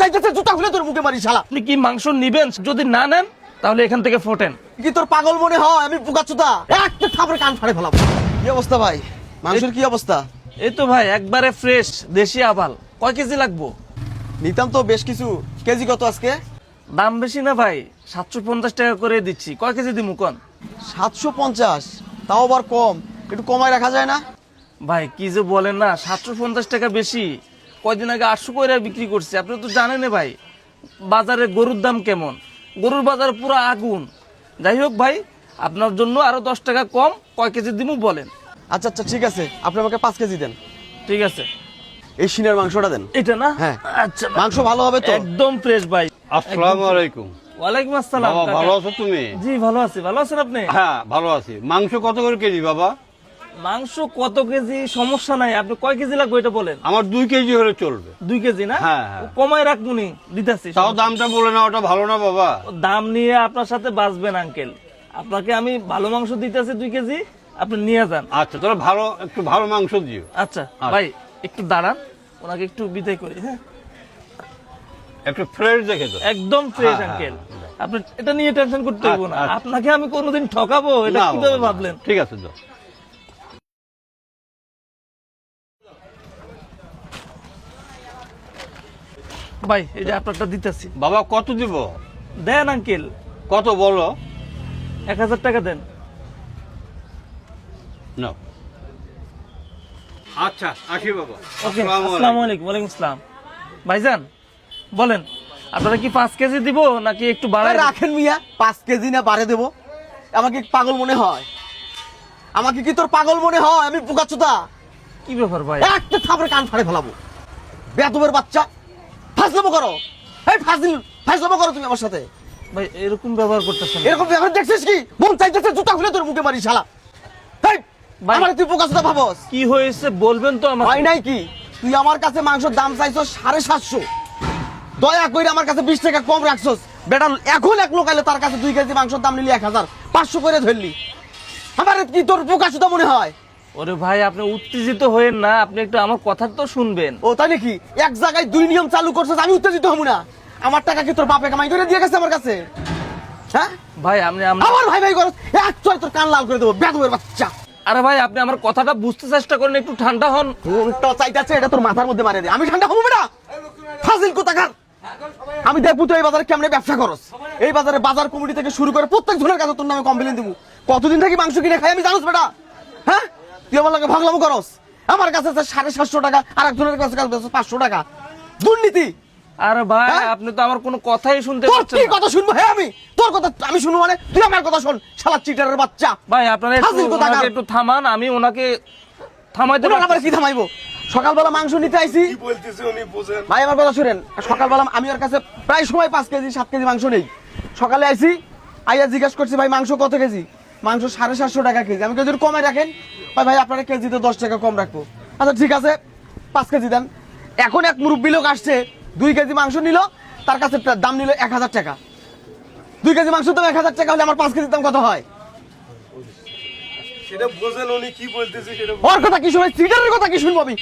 চাইতেছে জুতা খুলে তোর মুখে মারি শালা। আপনি কি মাংস নিবেন? যদি না নেন তাহলে এখান থেকে ফোটেন। কি তোর পাগল মনে হয় আমি পোকাচোদা? একটা থাপড়ে কান ফাড়ে ফেলাবো। কি অবস্থা ভাই, মাংসের কি অবস্থা? এই তো ভাই একবারে ফ্রেশ দেশি আবাল। কয় কেজি লাগবো? নিতাম তো বেশ কিছু। কেজি কত আজকে? দাম বেশি না ভাই, 750 টাকা করে দিচ্ছি। কয় কেজি দিমু কোন? 750? তাও আবার কম, একটু কমায় রাখা যায় না? ভাই কি যে বলেন না, 750 টাকা বেশি। কয়দিন আগে 800 করে বিক্রি করছি। আপনি তো জানেন ভাই বাজারে গরুর দাম কেমন। গরুর বাজার পুরো আগুন। যাই হোক ভাই, আপনার জন্য আরো 10 টাকা কম। কয় কেজি দিমু বলেন? আচ্ছা আচ্ছা ঠিক আছে, আপনি আমাকে 5 কেজি দেন। ঠিক আছে, এই সিনের মাংসটা দেন। এটা না? হ্যাঁ। আচ্ছা ভাই। মাংস ভালো হবে তো? একদম ফ্রেশ ভাই। আসসালামু আলাইকুম। ওয়ালাইকুম আসসালাম। বাবা কাকা। ভালো আছো তুমি? জি ভালো আছি। ভালো আছেন আপনি? হ্যাঁ ভালো আছি। মাংস কত করে কেজি বাবা? মাংস কত কেজি সমস্যা নাই, আপনি কয় কেজি লাগবে এটা বলেন। আমার 2 কেজি হলে চলবে। 2 কেজি না? হ্যাঁ, হ্যাঁ। কমায় রাখবুনি, দিতেছি। তাও দামটা বলে না, ওটা ভালো না বাবা? দাম নিয়ে আপনার সাথে বাঁচবেন আঙ্কেল। আপনাকে আমি ভালো মাংস দিতেছি 2 কেজি, আপনি নিয়ে যান। আচ্ছা তাহলে একটু ভালো মাংস দিও। আচ্ছা ভাই একটু দাঁড়ান, ওনাকে একটু বিদায় করি। হ্যাঁ একটু ফ্রেশ দেখে তো। একদম ফ্রেশ হ্যাঁ, আঙ্কেল। হ্যাঁ। আপনি এটা নিয়ে টেনশন করতে হবে না। আচ্ছা। আপনাকে আমি কোনোদিন ঠকাবো এটা না, কিভাবে বাবা, না। ভাবলেন? ঠিক আছে তো। ভাই এই যে আপনারটা দিতেছি। বাবা কত দিব? দেন আঙ্কেল, কত বলো? 1000 টাকা দেন। নাও। আচ্ছা আসি বাবা। ওকে, আসসালামু আসসালামু আলাইকুম। আলাইকুম। ওয়ালাইকুম আসসালাম। ভাইজান বলেন, আপনারা কি 5 কেজি দিব নাকি একটু বাড়ায়? রাখেন মিয়া, 5 কেজি না বাড়ে দেবো? আমাকে পাগল মনে হয়? আমাকে কি তোর পাগল মনে হয় আমি পোকাচোদা? কি ব্যাপার ভাই? একটা থাপড়ে কান ফাড়ে ফেলাবো। বেয়াদবের বাচ্চা, ফাজলামো করো। এই ফাজলামো করো তুমি আমার সাথে। ভাই এরকম ব্যবহার করতেছেন? এরকম ব্যবহার দেখছিস কি? মন চাইতেছে জুতা খুলে তোর মুখে মারি শালা। এই ভাই- আমার তুই পোকাচোদা ভাবস? কি হয়েছে বলবেন তো আমাকে? হয় নাই কি? তুই আমার কাছে মাংসের দাম চাইছস 750। দয়া করে আমার কাছে 20 টাকা কম রাখছস। বেটা এখন এক লোক আইলে তার কাছে 2 কেজি মাংসের দাম নিলি 1500 করে ধরলি। আমার কি তোর পোকাচোদা মনে হয়? ওরে ভাই আপনি উত্তেজিত হয়েন না, আপনি একটু আমার কথা তো শুনবেন। ও তাই নাকি? এক জায়গায় 2 নিয়ম চালু করছস, আমি উত্তেজিত হব না? আমার টাকা কি তোর বাপে কামাই করে দিয়ে গেছে আমার কাছে? হ্যাঁ ভাই আপনি আমার ভাই ভাই করস, এক চয় তোর কান লাল করে দেবো বেয়াদবের বাচ্চা। আরে ভাই আপনি আমার কথাটা বুঝতে চেষ্টা করেন, একটু ঠান্ডা হন। কোনটা চাইতাছে এটা তোর মাথার মধ্যে মারে দে। আমি ঠান্ডা হবো বেটা? ফাজিল কোথাকার। আমি দেখবো তুই এই বাজারে কেমনে ব্যবসা করস। এই বাজারে বাজার কমিটি থেকে শুরু করে প্রত্যেক জনের কাছে তোর নামে কমপ্লেন দিব। কতদিন থেকে মাংস কিনে খাই আমি জানোস বেটা? হ্যাঁ তুই আমার লাগে ভাগলামো করস। আমার কাছে আছে 750 টাকা, আর একজনের কাছে 500 টাকা। দুর্নীতি। আরে ভাই হ্যাঁ? আপনি তো আমার কোনো কথাই শুনতে তোর পাচ্ছেন কি না। কথা শুনবো? হ্যাঁ আমি তোর কথা আমি শুনবো মানে? তুই আমার কথা শোন শালা চিটারের বাচ্চা। ভাই আপনারা ফাজিল কোথাকার। ওনাকে একটু থামান, আমি ওনাকে থামাইতে ওনার আবার পারতেছি কি থামাইবো? সকালবেলা মাংস নিতে আইছি। ভাই আমার কথা শুনেন, সকালবেলা আমি ওর কাছে প্রায় সময় 5 কেজি 7 কেজি মাংস নেই। সকালে আইছি, আইয়া জিজ্ঞাসা করছি ভাই মাংস কত কেজি? মাংস 750 টাকা কেজি। আমি যদি কমাই রাখেন, ভাই আপনারা কেজিতে 10 টাকা কম রাখবো। আচ্ছা ঠিক আছে 5 কেজি দেন। এখন এক মুরব্বী লোক আসছে 2 কেজি মাংস নিল, তার কাছে দাম নিল 1000 টাকা। 2 কেজি মাংস দাম 1000 টাকা হলে আমার 5 কেজির দাম কত হয়? সেটা বোঝেন উনি কি বলতেছে সেটা ওর কথা কি শুনে সিটারের কথা কি শুনবো আমি?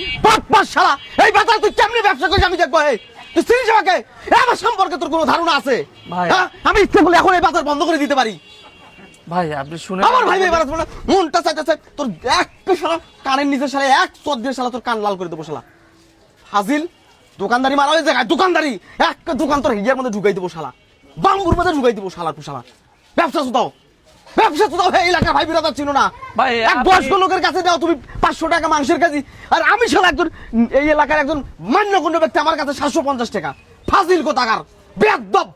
বাস শালা, এই বাজার তুই কেমনে ব্যবসা করিস আমি দেখবো। এই তুই চিনিস আমাকে? আমার সম্পর্কে তোর কোনো ধারণা আছে? ভাই। হ্যাঁ? আমি ইচ্ছে করলে এখন এই বাজার বন্ধ করে দিতে পারি। ভাই আপনি শুনে আমার ভাই ভাই বাড়াতে না, মনটা চাইতেছে তোর একটা শালা কানের নিচে শালা এক চোদ দিয়ে শালা তোর কান লাল করে দেবো শালা। হাজিল দোকানদারি মারা হয়ে যায়, দোকানদারি একটা দোকান তোর হিয়ার মধ্যে ঢুকাই দেবো শালা, বাঙ্গুর মধ্যে ঢুকাই দেবো শালা। শালা ব্যবসা শুধাও, ব্যবসা শুধাও। এই এলাকার ভাই বিরাদার ছিল না ভাই, এক আপনি- বয়স্ক লোকের কাছে দাও তুমি 500 টাকা মাংসের কেজি, আর আমি শালা একজন এই এলাকার একজন মান্যগণ্য ব্যক্তি আমার কাছে 750 টাকা। ফাজিল কোথাকার বেয়াদব।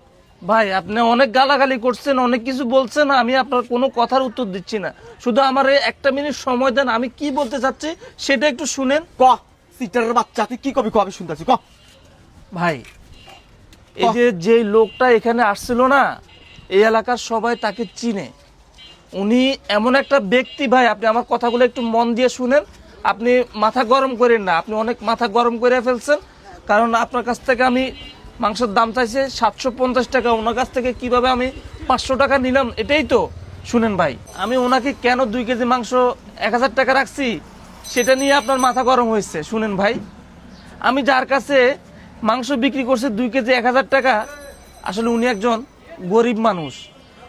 ভাই আপনি অনেক গালাগালি করছেন, অনেক কিছু বলছেন, আমি আপনার কোনো কথার উত্তর দিচ্ছি না। শুধু আমার এই 1 মিনিট সময় দেন, আমি কি বলতে চাচ্ছি সেটা একটু শুনেন। ক সিটারের বাচ্চা তুই কি কবি? ক আমি শুনতেছি ক। ভাই এই যে লোকটা এখানে আসছিল না, এই এলাকার সবাই তাকে চিনে। উনি এমন একটা ব্যক্তি ভাই, আপনি আমার কথাগুলো একটু মন দিয়ে শুনেন। আপনি মাথা গরম করেন না, আপনি অনেক মাথা গরম করে ফেলছেন। কারণ আপনার কাছ থেকে আমি মাংসের দাম চাইছে 750 টাকা, ওনার কাছ থেকে কিভাবে আমি 500 টাকা নিলাম এটাই তো শুনেন ভাই। আমি ওনাকে কেন 2 কেজি মাংস 1000 টাকা রাখছি সেটা নিয়ে আপনার মাথা গরম হয়েছে। শুনেন ভাই, আমি যার কাছে মাংস বিক্রি করছে 2 কেজি 1000 টাকা। আসলে উনি একজন গরিব মানুষ,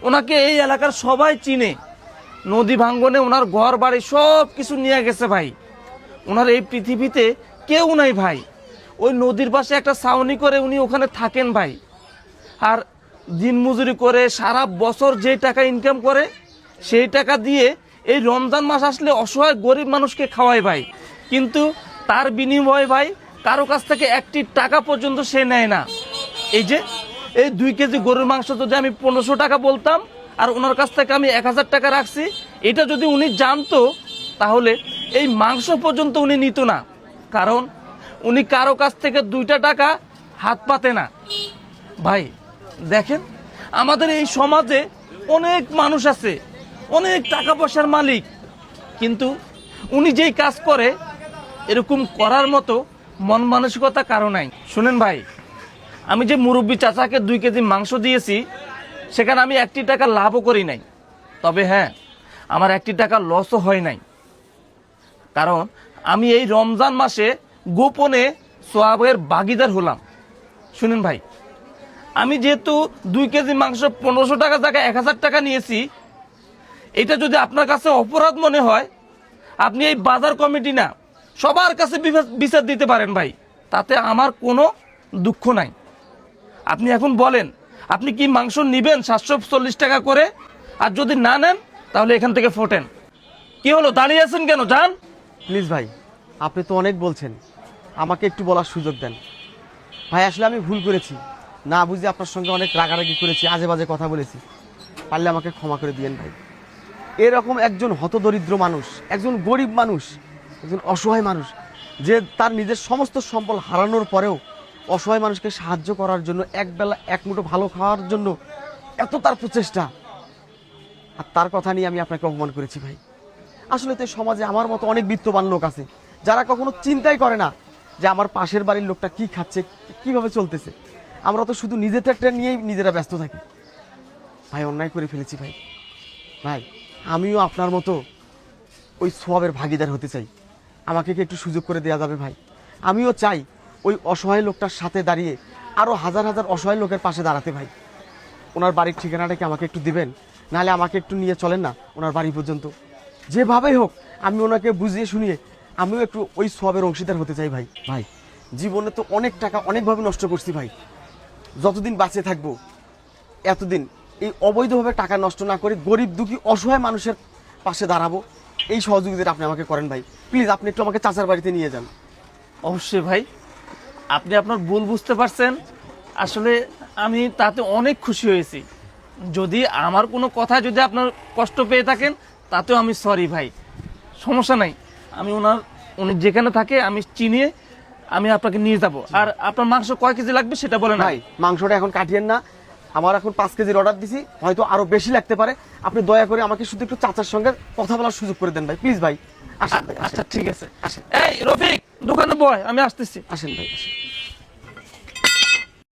ওনাকে এই এলাকার সবাই চিনে। নদী ভাঙ্গনে ওনার ঘর বাড়ি সব কিছু নিয়ে গেছে ভাই। ওনার এই পৃথিবীতে কেউ নাই ভাই। ওই নদীর পাশে একটা ছাউনি করে উনি ওখানে থাকেন ভাই। আর দিনমজুরি করে সারা বছর যে টাকা ইনকাম করে সেই টাকা দিয়ে এই রমজান মাস আসলে অসহায় গরিব মানুষকে খাওয়ায় ভাই। কিন্তু তার বিনিময়ে ভাই কারো কাছ থেকে একটি টাকা পর্যন্ত সে নেয় না। এই যে এই 2 কেজি গরুর মাংস যদি আমি 1500 টাকা বলতাম আর ওনার কাছ থেকে আমি 1000 টাকা রাখছি, এটা যদি উনি জানতো তাহলে এই মাংস পর্যন্ত উনি নিত না। কারণ উনি কারো কাছ থেকে 2টা টাকা হাত পাতে না ভাই। দেখেন আমাদের এই সমাজে অনেক মানুষ আছে, অনেক টাকা পয়সার মালিক, কিন্তু উনি যেই কাজ করে এরকম করার মতো মন মানসিকতা কারো নাই। শুনেন ভাই, আমি যে মুরব্বী চাচাকে 2 কেজি মাংস দিয়েছি সেখানে আমি 1 টাকা লাভও করি নাই। তবে হ্যাঁ, আমার 1 টাকা লসও হয় নাই। কারণ আমি এই রমজান মাসে গোপনে সোয়াবের ভাগীদার হলাম। শুনেন ভাই, আমি যেহেতু 2 কেজি মাংস 1500 টাকা জায়গায় 1000 টাকা নিয়েছি, এটা যদি আপনার কাছে অপরাধ মনে হয় আপনি এই বাজার কমিটি না সবার কাছে বিচার দিতে পারেন ভাই, তাতে আমার কোনো দুঃখ নাই। আপনি এখন বলেন আপনি কি মাংস নেবেন 740 টাকা করে? আর যদি না নেন তাহলে এখান থেকে ফোটেন। কি হলো, দাঁড়িয়ে আছেন কেন? যান। প্লিজ ভাই, আপনি তো অনেক বলছেন, আমাকে একটু বলার সুযোগ দেন ভাই। আসলে আমি ভুল করেছি, না বুঝে আপনার সঙ্গে অনেক রাগারাগি করেছি, আজে বাজে কথা বলেছি। পারলে আমাকে ক্ষমা করে দিয়েন ভাই। এরকম একজন হতদরিদ্র মানুষ, একজন গরিব মানুষ, একজন অসহায় মানুষ, যে তার নিজের সমস্ত সম্পদ হারানোর পরেও অসহায় মানুষকে সাহায্য করার জন্য, একবেলা এক মুঠো ভালো খাওয়ার জন্য এত তার প্রচেষ্টা, আর তার কথা নিয়ে আমি আপনাকে অপমান করেছি ভাই। আসলে তো সমাজে আমার মতো অনেক বিত্তবান লোক আছে যারা কখনো চিন্তাই করে না যে আমার পাশের বাড়ির লোকটা কি খাচ্ছে, কিভাবে চলতেছে। আমরা তো শুধু নিজেদেরটা নিয়েই নিজেরা ব্যস্ত থাকি ভাই। অন্যায় করে ফেলেছি ভাই। ভাই আমিও আপনার মতো ওই সোয়াবের ভাগিদার হতে চাই, আমাকে কি একটু সুযোগ করে দেওয়া যাবে ভাই? আমিও চাই ওই অসহায় লোকটার সাথে দাঁড়িয়ে আরও হাজার হাজার অসহায় লোকের পাশে দাঁড়াতে ভাই। ওনার বাড়ির ঠিকানাটা কি আমাকে একটু দিবেন? নাহলে আমাকে একটু নিয়ে চলেন না ওনার বাড়ি পর্যন্ত। যেভাবেই হোক আমি ওনাকে বুঝিয়ে শুনিয়ে আমিও একটু ওই সোয়াবের অংশীদার হতে চাই ভাই। ভাই জীবনে তো অনেক টাকা অনেকভাবে নষ্ট করছি ভাই, যতদিন বাঁচে থাকবো এতদিন এই অবৈধভাবে টাকা নষ্ট না করে গরিব দুঃখী অসহায় মানুষের পাশে দাঁড়াবো, এই সহযোগিতাটা আপনি আমাকে করেন ভাই। প্লিজ আপনি একটু আমাকে চাচার বাড়িতে নিয়ে যান। অবশ্যই ভাই, আপনি আপনার ভুল বুঝতে পারছেন। আসলে আমি তাতে অনেক খুশি হয়েছি। যদি আমার কোনো কথায় যদি আপনার কষ্ট পেয়ে থাকেন তাতেও আমি সরি ভাই, সমস্যা নাই। আমি উনি যেখানে থাকে আমি চিনিয়ে আমি আপনাকে নিয়ে যাব। আর আপনার মাংস কয় কেজি লাগবে সেটা বলেন ভাই। মাংসটা এখন কাটিয়েন না, আমার এখন 5 কেজির অর্ডার দিছি, হয়তো আরো বেশি লাগতে পারে। আপনি দয়া করে আমাকে শুধু একটু চাচার সঙ্গে কথা বলার সুযোগ করে দেন ভাই, প্লিজ ভাই। আসেন ভাই, আচ্ছা ঠিক আছে। এই রফিক, দোকানে বয়, আমি আসতেছি। আসেন ভাই, আসেন।